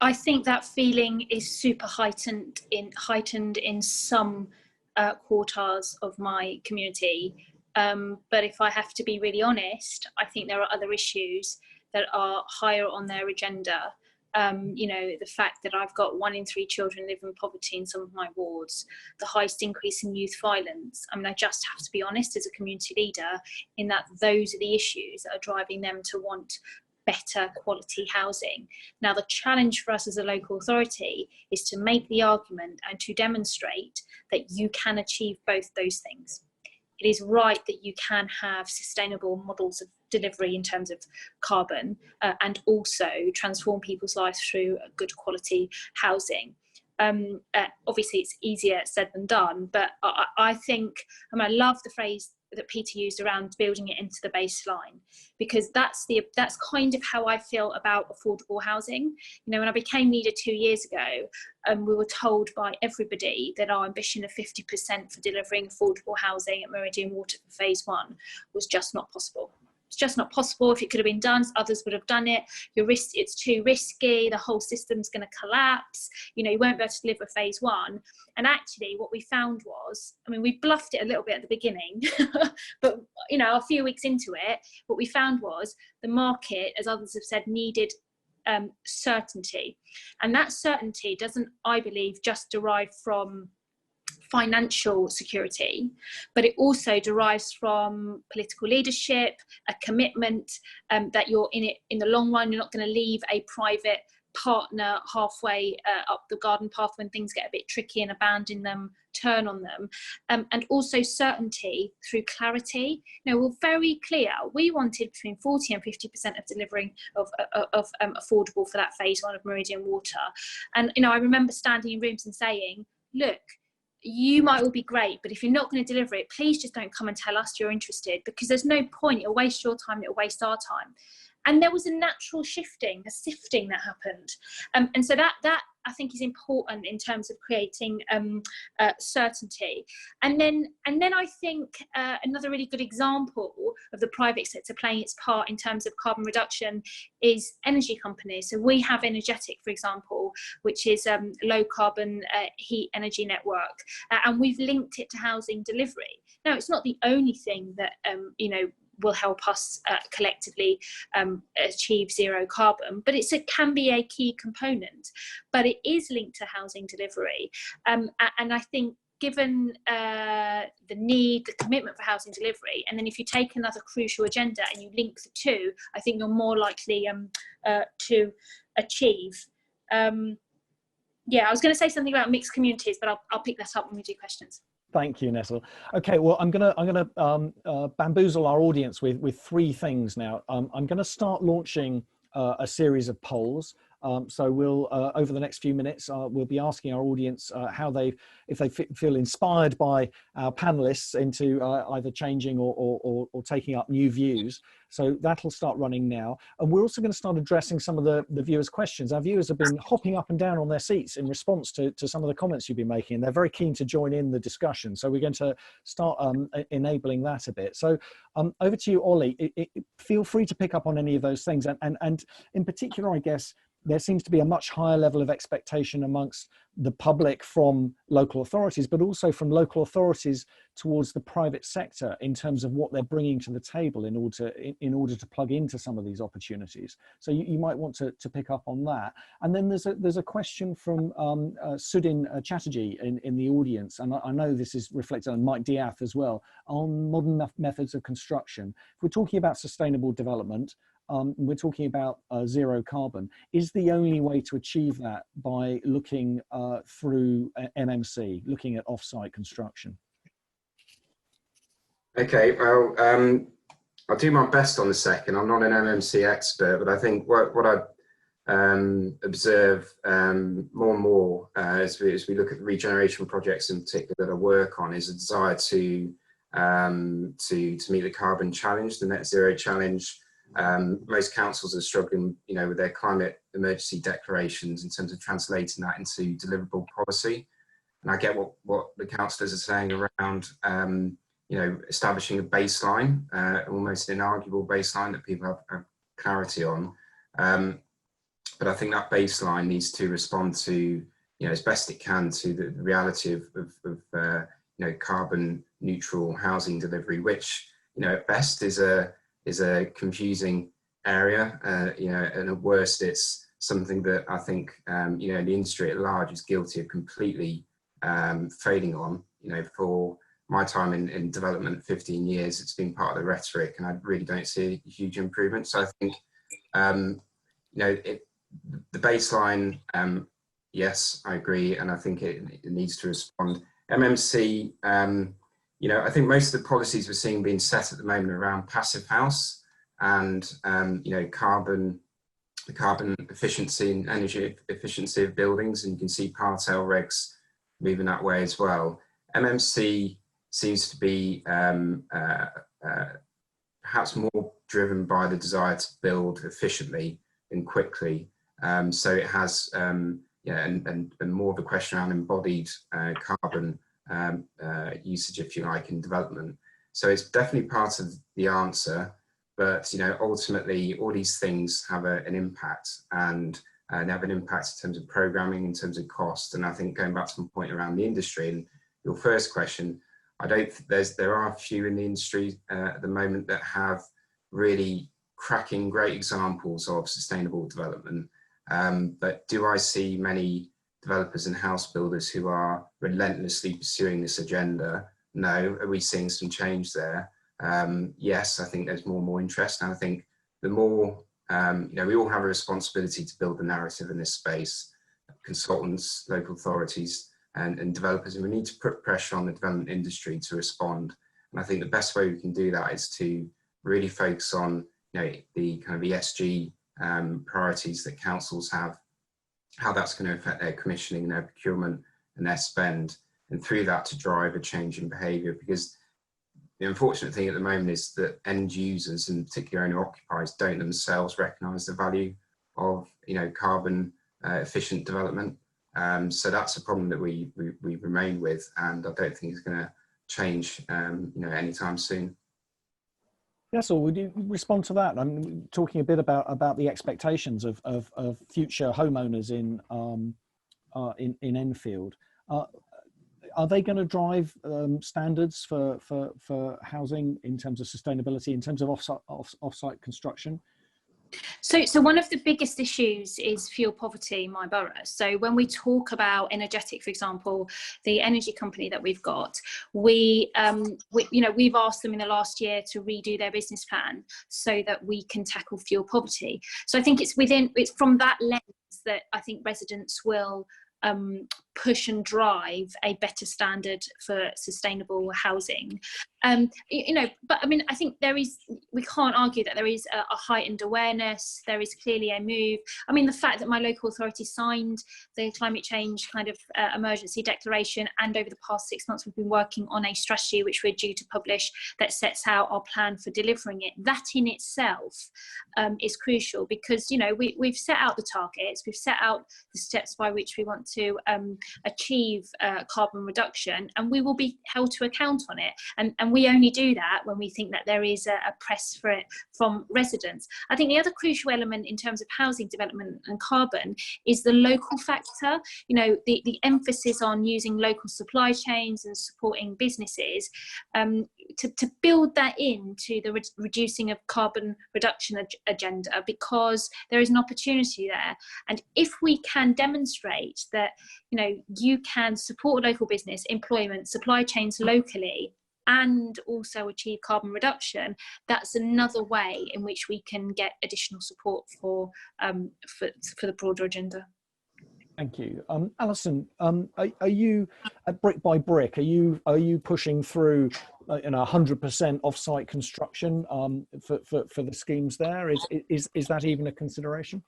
I think that feeling is super heightened in some quarters of my community. But if I have to be really honest, I think there are other issues that are higher on their agenda. You know, the fact that I've got 1 in 3 children live in poverty in some of my wards, the highest increase in youth violence. I mean, I just have to be honest as a community leader in that those are the issues that are driving them to want better quality housing. Now, the challenge for us as a local authority is to make the argument and to demonstrate that you can achieve both those things. It is right that you can have sustainable models of delivery in terms of carbon and also transform people's lives through good quality housing. Obviously, it's easier said than done, but I think, I love the phrase that Peter used around building it into the baseline, because that's kind of how I feel about affordable housing. You know, when I became leader 2 years ago, we were told by everybody that our ambition of 50% for delivering affordable housing at Meridian Water for phase 1 was just not possible. It's just not possible. If it could have been done, others would have done it. It's too risky. The whole system's going to collapse. You know, you won't be able to deliver phase 1. And actually, what we found was, I mean, we bluffed it a little bit at the beginning, but you know, a few weeks into it, what we found was the market, as others have said, needed certainty, and that certainty doesn't, I believe, just derive from financial security, but it also derives from political leadership, a commitment that you're in it in the long run. You're not going to leave a private partner halfway up the garden path when things get a bit tricky and abandon them, turn on them, and also certainty through clarity. You know, we're very clear. We wanted between 40 and 50% of delivering of affordable for that phase 1 of Meridian Water, and you know, I remember standing in rooms and saying, look, you might all be great, but if you're not going to deliver it, please just don't come and tell us you're interested, because there's no point. It'll waste your time, it'll waste our time. And there was a natural shifting, a sifting that happened. And so that I think is important in terms of creating certainty. And then I think another really good example of the private sector playing its part in terms of carbon reduction is energy companies. So we have Energetic, for example, which is a low carbon heat energy network, and we've linked it to housing delivery. Now, it's not the only thing that you know, will help us collectively achieve zero carbon, but it can be a key component. But it is linked to housing delivery, and I think given the need, the commitment for housing delivery, and then if you take another crucial agenda and you link the two, I think you're more likely to achieve. Yeah, I was going to say something about mixed communities, but I'll pick that up when we do questions. Thank you, Nesil. Okay, well, I'm gonna bamboozle our audience with 3 things now. I'm gonna start launching a series of polls. So we'll, over the next few minutes, we'll be asking our audience if they feel inspired by our panelists into either changing or taking up new views. So that'll start running now. And we're also going to start addressing some of the viewers' questions. Our viewers have been hopping up and down on their seats in response to some of the comments you've been making. They're very keen to join in the discussion. So we're going to start enabling that a bit. So over to you, Ollie. Feel free to pick up on any of those things. And in particular, I guess, there seems to be a much higher level of expectation amongst the public from local authorities, but also from local authorities towards the private sector in terms of what they're bringing to the table in order to plug into some of these opportunities. So you might want to pick up on that. And then there's a question from Sudin Chatterjee in the audience, and I know this is reflected on Mike Diath as well, on modern methods of construction. If we're talking about sustainable development, we're talking about zero carbon. Is the only way to achieve that by looking through MMC, looking at offsite construction? Okay, well, I'll do my best on the second. I'm not an MMC expert, but I think what I observe more and more as we look at the regeneration projects in particular that I work on is a desire to meet the carbon challenge, the net zero challenge. Most councils are struggling, with their climate emergency declarations in terms of translating that into deliverable policy. And I get what the councillors are saying around, establishing a baseline, almost an inarguable baseline that people have clarity on. But I think that baseline needs to respond to, as best it can, to the reality of carbon neutral housing delivery, which, at best is a confusing area, and at worst it's something that I think, the industry at large is guilty of completely failing on. For my time in development, 15 years, it's been part of the rhetoric, and I really don't see a huge improvement. So I think, the baseline, yes, I agree, and I think it needs to respond. MMC, I think most of the policies we're seeing being set at the moment around passive house and carbon efficiency and energy efficiency of buildings, and you can see Part L regs moving that way as well. MMC seems to be perhaps more driven by the desire to build efficiently and quickly. So it has, and more of a question around embodied carbon usage, if you like, in development. So it's definitely part of the answer, but ultimately all these things have an impact, and they have an impact in terms of programming, in terms of cost. And I think going back to my point around the industry and your first question, I don't think there are a few in the industry at the moment that have really cracking great examples of sustainable development. But do I see many developers and house builders who are relentlessly pursuing this agenda? No. Are we seeing some change there? Yes, I think there's more and more interest. And I think the more, we all have a responsibility to build the narrative in this space, consultants, local authorities, and developers, and we need to put pressure on the development industry to respond. And I think the best way we can do that is to really focus on, the kind of ESG priorities that councils have, how that's going to affect their commissioning, their procurement and their spend, and through that to drive a change in behaviour. Because the unfortunate thing at the moment is that end users, and particularly owner occupiers, don't themselves recognise the value of carbon efficient development. So that's a problem that we remain with, and I don't think it's going to change anytime soon. Nesil, would you respond to that? I'm talking a bit about the expectations of future homeowners in Enfield. Are they going to drive standards for housing in terms of sustainability, in terms of off-site construction? So one of the biggest issues is fuel poverty in my borough. So when we talk about Energetic, for example, the energy company that we've got, we've asked them in the last year to redo their business plan so that we can tackle fuel poverty. So I think it's from that lens that I think residents will push and drive a better standard for sustainable housing. But I mean, I think we can't argue that there is a heightened awareness. There is clearly a move. I mean, the fact that my local authority signed the climate change kind of emergency declaration, and over the past 6 months we've been working on a strategy which we're due to publish that sets out our plan for delivering it. That in itself is crucial, because we've set out the targets, we've set out the steps by which we want to achieve carbon reduction, and we will be held to account on it. And we only do that when we think that there is a press for it from residents. I think the other crucial element in terms of housing development and carbon is the local factor. The emphasis on using local supply chains and supporting businesses to build that into the reducing of carbon reduction agenda, because there is an opportunity there. And if we can demonstrate that you can support local business, employment, supply chains locally, and also achieve carbon reduction, that's another way in which we can get additional support for the broader agenda. Thank you. Alison, are you brick by brick? Are you pushing through 100% off-site construction for the schemes there? Is that even a consideration?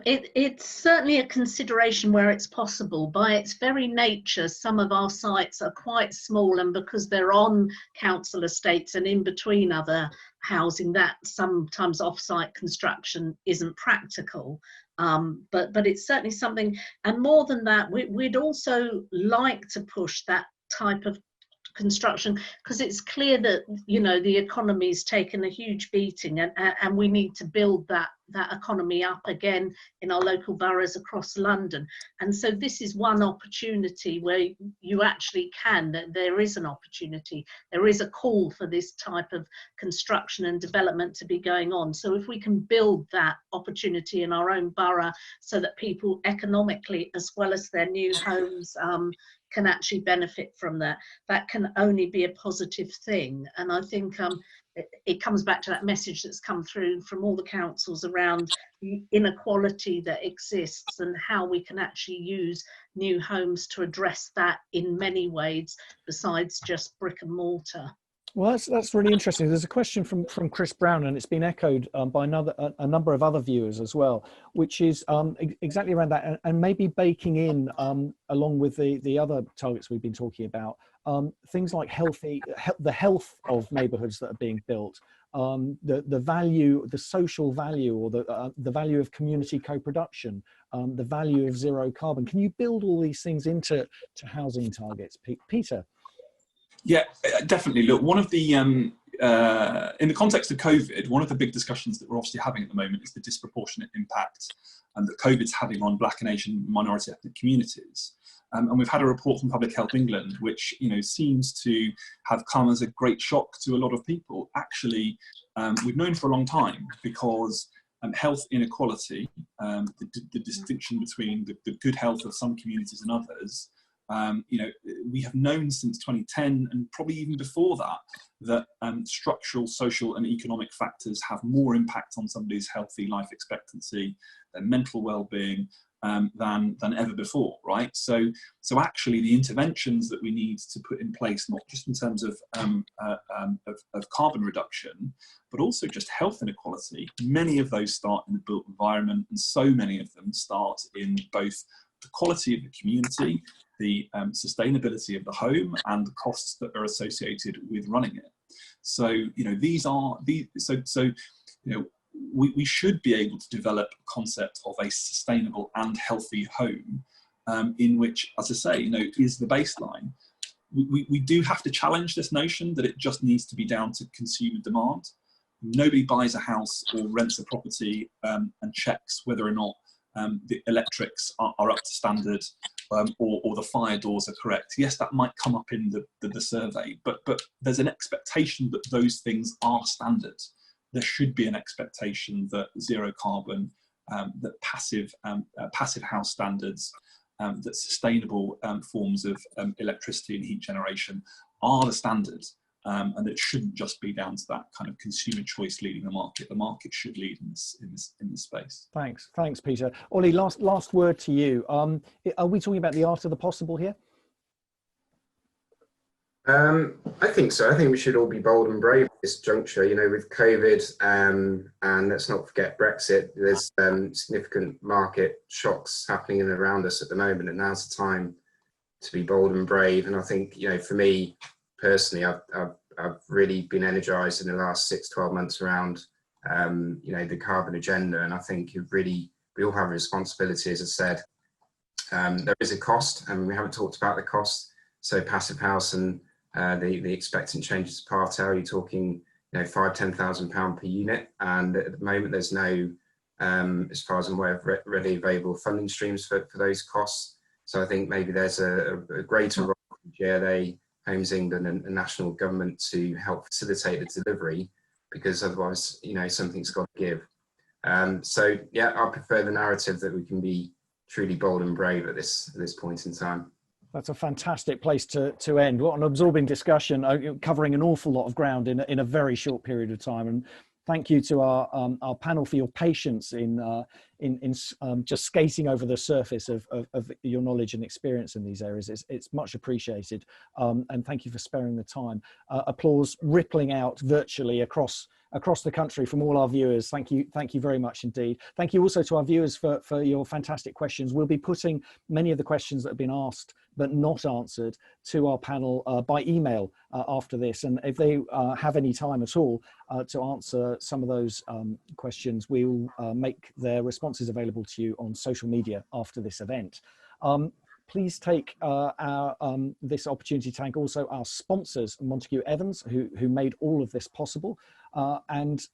It's certainly a consideration where it's possible. By its very nature, some of our sites are quite small, and because they're on council estates and in between other housing, that sometimes off-site construction isn't practical. But it's certainly something, and more than that, we'd also like to push that type of construction, because it's clear that, you know, the economy's taken a huge beating, and we need to build that economy up again in our local boroughs across London. And so this is one opportunity where you actually there is an opportunity, there is a call for this type of construction and development to be going on. So if we can build that opportunity in our own borough, so that people economically, as well as their new homes, can actually benefit from that can only be a positive thing. And I think it comes back to that message that's come through from all the councils around the inequality that exists, and how we can actually use new homes to address that in many ways besides just brick and mortar. Well, that's really interesting. There's a question from Chris Brown, and it's been echoed by a number of other viewers as well, which is exactly around that, and maybe baking in, along with the other targets we've been talking about, things like the health of neighbourhoods that are being built, the value, the social value, or the value of community co-production, the value of zero carbon. Can you build all these things into housing targets, Peter? Yeah, definitely. Look, one of the, in the context of COVID, one of the big discussions that we're obviously having at the moment is the disproportionate impact that COVID's having on Black and Asian minority ethnic communities. And we've had a report from Public Health England, which, you know, seems to have come as a great shock to a lot of people. Actually, we've known for a long time, because health inequality, the distinction between the good health of some communities and others, you know, we have known since 2010, and probably even before that structural, social and economic factors have more impact on somebody's healthy life expectancy, their mental well-being, than ever before, right? So actually the interventions that we need to put in place, not just in terms of carbon reduction, but also just health inequality, many of those start in the built environment, and so many of them start in both the quality of the community, the sustainability of the home, and the costs that are associated with running it. So, you know, you know, we should be able to develop a concept of a sustainable and healthy home, in which, as I say, you know, is the baseline. We do have to challenge this notion that it just needs to be down to consumer demand. Nobody buys a house or rents a property and checks whether or not the electrics are up to standard, or the fire doors are correct. Yes, that might come up in the survey, but there's an expectation that those things are standard. There should be an expectation that zero carbon, that passive house standards, that sustainable forms of electricity and heat generation are the standards. And it shouldn't just be down to that kind of consumer choice leading the market. The market should lead in this space. Thanks, Peter. Ollie, last word to you. Are we talking about the art of the possible here? I think so. I think we should all be bold and brave at this juncture. You know, with COVID, and let's not forget Brexit. There's significant market shocks happening in and around us at the moment, and now's the time to be bold and brave. And I think, you know, for me personally, I've really been energized in the last 6-12 months around, you know, the carbon agenda. And I think we all have a responsibility, as I said. There is a cost, and we haven't talked about the cost. So passive house and the expectant changes to Part L, you're talking, you know, £5,000-10,000 per unit. And at the moment, there's no, as far as I'm aware, readily available funding streams for those costs. So I think maybe there's a greater role for GLA, Homes England and national government to help facilitate the delivery, because otherwise, you know, something's got to give. So yeah, I prefer the narrative that we can be truly bold and brave at this point in time. That's a fantastic place to end. What an absorbing discussion, covering an awful lot of ground in a very short period of time. And Thank you to our panel for your patience in just skating over the surface of your knowledge and experience in these areas. It's much appreciated, and thank you for sparing the time. Applause rippling out virtually across the country from all our viewers. Thank you very much indeed. Thank you also to our viewers for your fantastic questions. We'll be putting many of the questions that have been asked but not answered to our panel by email after this, and if they have any time at all to answer some of those questions, we will make their responses available to you on social media after this event. Please take this opportunity to thank also our sponsors, Montagu Evans, who made all of this possible, and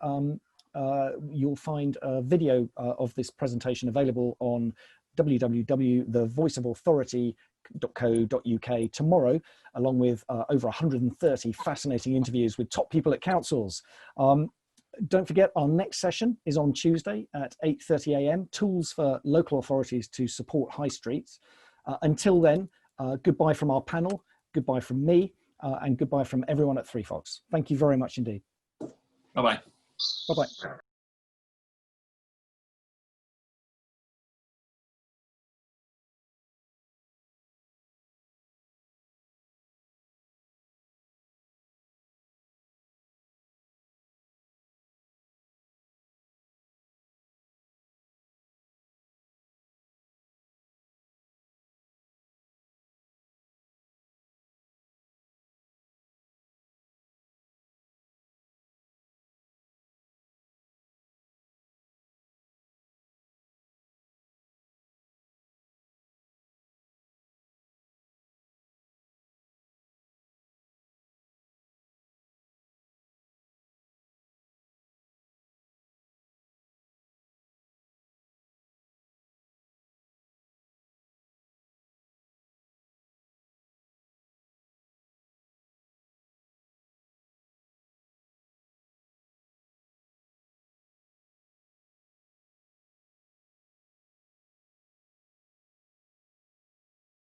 you'll find a video of this presentation available on www.thevoiceofauthority.co.uk tomorrow, along with over 130 fascinating interviews with top people at councils. Don't forget, our next session is on Tuesday at 8:30 a.m. Tools for local authorities to support high streets. Until then, goodbye from our panel, goodbye from me, and goodbye from everyone at 3 Fox. Thank you very much indeed. Bye-bye. Bye-bye.